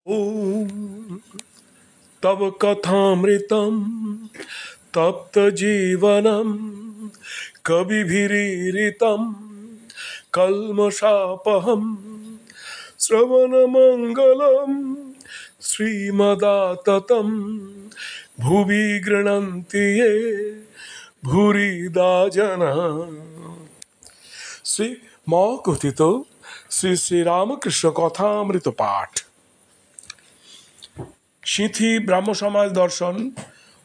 ॐ तव कथामृतं तप्तजीवनं कविभिरीरितं कल्मषापहं श्रवणमङ्गलं श्रीमदाततं भुवि गृह्णन्ति ये भूरिदा जनाः। श्री মকথিত শ্রী শ্রী রামকৃষ্ণ কথামৃত পাঠ। সিঁথি ব্রাহ্ম সমাজ দর্শন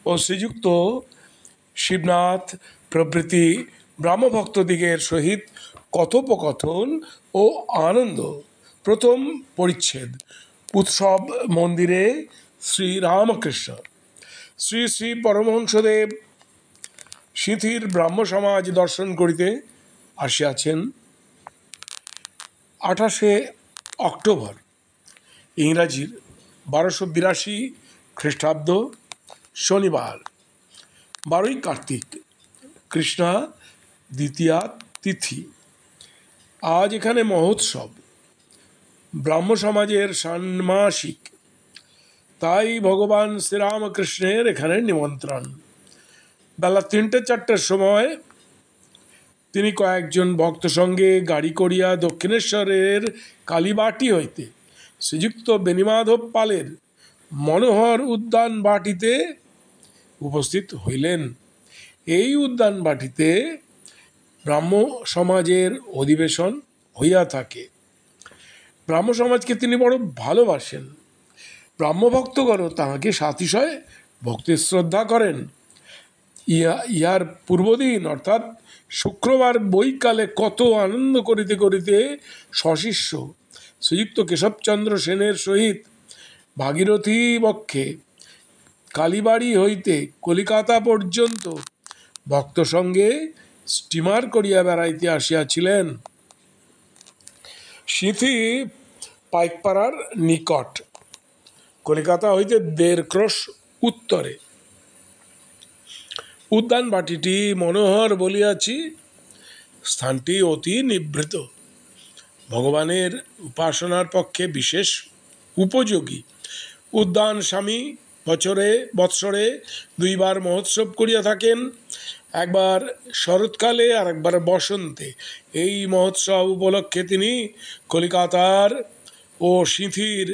ও শ্রীযুক্ত শিবনাথ প্রভৃতি ব্রাহ্মভক্তদিগের সহিত কথোপকথন ও আনন্দ। প্রথম পরিচ্ছেদ। উৎসব মন্দিরে শ্রীরামকৃষ্ণ। শ্রী শ্রী পরমহংসদেব সিঁথির ব্রাহ্ম সমাজ দর্শন করিতে আসিয়াছেন 28শে অক্টোবর ইংরাজির 1282 খ্রিস্টাব্দ শনিবার, 12ই কার্তিক, কৃষ্ণা দ্বিতীয়া তিথি। আজ এখানে মহোৎসব, ব্রাহ্ম সমাজের ষান্মাসিক, তাই ভগবান শ্রীরামকৃষ্ণের এখানে নিমন্ত্রণ। বেলা 3টে-4টের সময় তিনি কয়েকজন ভক্ত সঙ্গে গাড়ি করিয়া দক্ষিণেশ্বরের কালীবাটি হইতে শ্রীযুক্ত বেণীমাধব পালের মনোহর উদ্যান বাটিতে উপস্থিত হইলেন। এই উদ্যান বাটিতে ব্রাহ্ম সমাজের অধিবেশন হইয়া থাকে। ব্রাহ্ম সমাজকে তিনি বড় ভালোবাসেন। ব্রাহ্মভক্তগণও তাহাকে সাতিশয় ভক্তির শ্রদ্ধা করেন। ইহার পূর্বদিন অর্থাৎ শুক্রবার বৈকালে কত আনন্দ করিতে করিতে সশিষ্য শ্রীযুক্ত কেশবচন্দ্র সেনের সহিত ভাগীরথী বক্ষে কালীবাড়ি হইতে কলিকাতা পর্যন্ত ভক্ত সঙ্গে স্টিমার করিয়া বেড়াইতে আসিয়াছিলেন। সিঁথি পাইকপাড়ার নিকট, কলিকাতা হইতে 1.5 ক্রোশ উত্তরে। উদ্যান বাটিটি মনোহর বলিয়াছি, স্থানটি অতি নিভৃত, ভগবানের উপাসনার পক্ষে বিশেষ উপযোগী। উদ্যান স্বামী বৎসরে 2 বার মহোৎসব করিয়া থাকেন, একবার শরৎকালে আর একবার বসন্তে। এই মহোৎসব উপলক্ষে তিনি কলিকাতার ও সিঁথির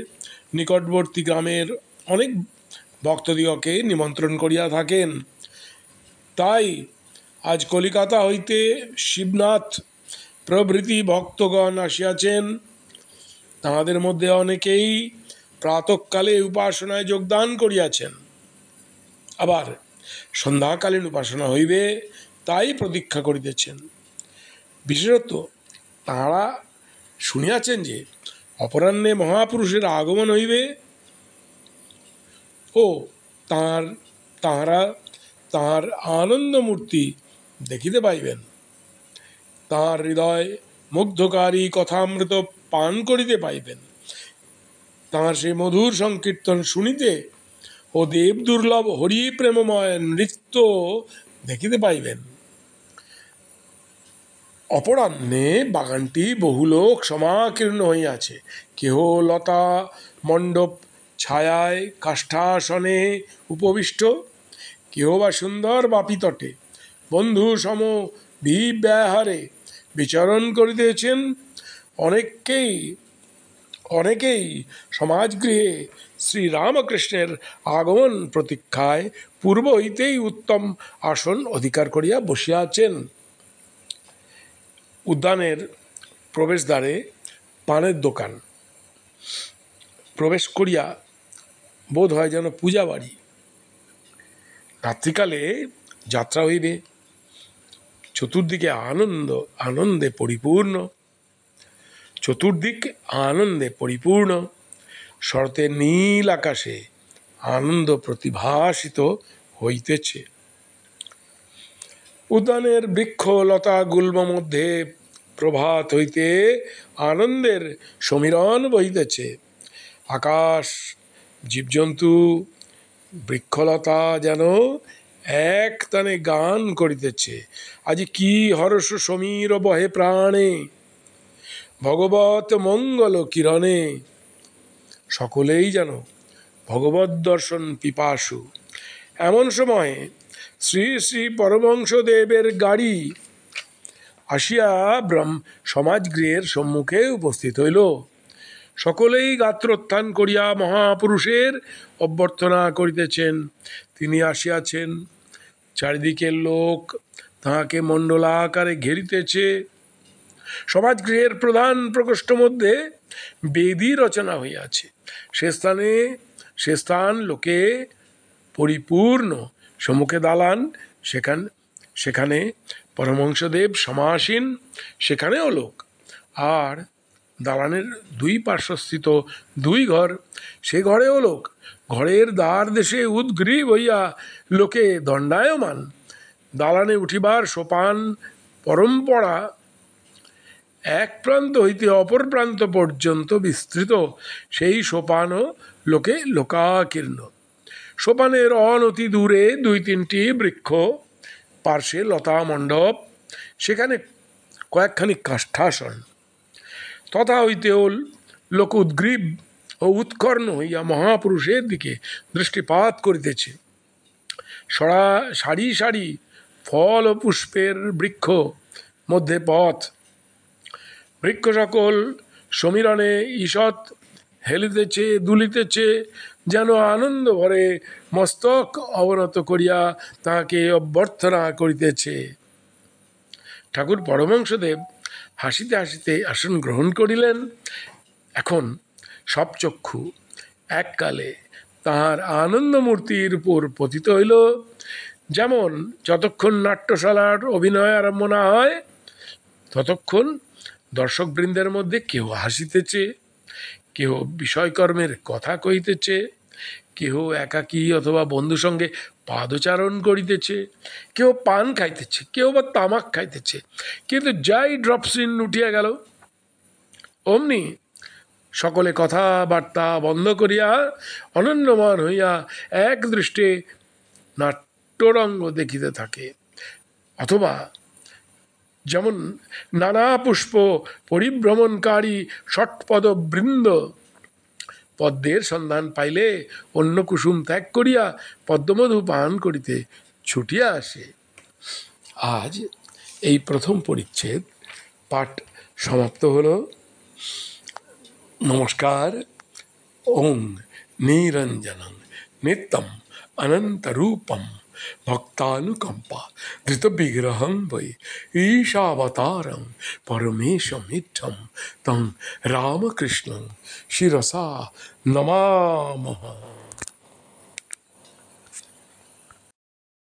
নিকটবর্তী গ্রামের অনেক ভক্তদিগকে নিমন্ত্রণ করিয়া থাকেন। তাই আজ কলিকাতা হইতে শিবনাথ প্রভৃতি ভক্তগণ আসিয়াছেন। তাহাদের মধ্যে অনেকেই প্রাতঃকালে উপাসনায় যোগদান করিয়াছেন, আবার সন্ধ্যাকালীন উপাসনা হইবে তাই প্রতীক্ষা করিতেছেন। বিশেষত তাঁরা শুনিয়াছেন যে অপরাহ্নে মহাপুরুষের আগমন হইবে ও তাঁহারা তাঁর আনন্দমূর্তি দেখিতে পাইবেন, তাঁর হৃদয় মুগ্ধকারী কথামৃত পান করিতে পাইবেন, তাঁর সেই মধুর সংকীর্তন শুনিতে ও দেব দুর্লভ হরি প্রেমময় নৃত্য দেখিতে পাইবেন। অপরাহ্নে বাগানটি বহুলোক সমাকীর্ণ হইয়াছে। কেহ লতা মণ্ডপ ছায়ায় কাষ্ঠাসনে উপবিষ্ট, কেহ বা সুন্দর বাপিতটে বন্ধু সম বিব্যাহারে বিচরণ করিতেছেন। অনেকেই সমাজগৃহে শ্রীরামকৃষ্ণের আগমন প্রতীক্ষায় পূর্ব হইতেই উত্তম আসন অধিকার করিয়া বসিয়াছেন। উদ্যানের প্রবেশদ্বারে পানের দোকান। প্রবেশ করিয়া বোধ হয় যেন পূজা বাড়ি। রাত্রিকালে যাত্রা হইবে। চতুর্দিকে আনন্দে পরিপূর্ণ। শরতের নীল আকাশে আনন্দ প্রতিভাসিত হইতেছে। উদ্যানের বৃক্ষ লতা গুল্ম মধ্যে প্রভাত হইতে আনন্দের সমীরণ বহিতেছে। আকাশ, জীবজন্তু, বৃক্ষলতা যেন এক তানে গান করিতেছে। আজি কি হর্ষ সমীর বহে প্রাণে, ভগবত মঙ্গল কিরণে। সকলেই যেন ভগবদ দর্শন পিপাসু। এমন সময়ে শ্রী শ্রী পরমহংসদেবের গাড়ি আসিয়া সমাজগৃহের সম্মুখে উপস্থিত হইল। সকলেই গাত্রোত্থান করিয়া মহাপুরুষের অভ্যর্থনা করিতেছেন। তিনি আসিয়াছেন, চারিদিকের লোক তাহাকে মণ্ডলাকারে ঘেরিতেছে। সমাজগৃহের প্রধান প্রকোষ্ঠ মধ্যে বেদী রচনা হইয়াছে। সে স্থান লোকে পরিপূর্ণ। সম্মুখে দালান, সেখানে পরমহংসদেব সমাসীন, সেখানেও লোক। আর দালানের দুই পার্শ্বস্থিত দুই ঘর, সে ঘরেও লোক। ঘরের দ্বার দেশে উদ্গ্রীব হইয়া লোকে দণ্ডায়মান। দালানে উঠিবার সোপান পরম্পরা এক প্রান্ত হইতে অপর প্রান্ত পর্যন্ত বিস্তৃত। সেই সোপানও লোকে লোকাকীর্ণ। সোপানের অনতি দূরে দুই তিনটি বৃক্ষ, পার্শ্বে লতা মণ্ডপ, সেখানে কয়েকখানি কাষ্ঠাসন। তথা হইতেও লোক উদ্গ্রীব ও উৎকর্ণ হইয়া মহাপুরুষের দিকে দৃষ্টিপাত করিতেছে। সারি সারি ফল ও পুষ্পের বৃক্ষ মধ্যে পথ। বৃক্ষ সকল সমীরণে ঈষৎ হেলিতেছে, দুলিতেছে, যেন আনন্দ ভরে মস্তক অবনত করিয়া তাহাকে অভ্যর্থনা করিতেছে। ঠাকুর পরমহংসদেব হাসিতে হাসিতে আসন গ্রহণ করিলেন। এখন সব চক্ষু এককালে তাহার আনন্দমূর্তির উপর পতিত হইল। যেমন যতক্ষণ নাট্যশালার অভিনয় আরম্ভ না হয় ততক্ষণ দর্শকবৃন্দের মধ্যে কেহ হাসিতেছে, কেহ বিষয়কর্মের কথা কহিতেছে, কেহ একাকী অথবা বন্ধু সঙ্গে পাদচারণ করিতেছে, কেউ পান খাইতেছে, কেউ বা তামাক খাইতেছে। কিন্তু যাই ড্রপসিন উঠিয়া গেল, অমনি সকলে কথাবার্তা বন্ধ করিয়া অনন্যমান হইয়া এক দৃষ্টে নাট্যরঙ্গ দেখিতে থাকে। অথবা যেমন নানা পুষ্প পরিভ্রমণকারী ষটপদ বৃন্দ পদ্মের সন্ধান পাইলে অন্য কুসুম ত্যাগ করিয়া পদ্মমধু পান করিতে ছুটিয়া আসে। আজ এই প্রথম পরিচ্ছেদ পাঠ সমাপ্ত হল। নমস্কার। ওং নিরঞ্জনং নিত্যম অনন্তরূপম ভক্তানুকম্পা ধৃতবিগ্রহং বৈ ঈশাবতারং পরমেশমিঠম তং রামকৃষ্ণং শিরসা নমামঃ।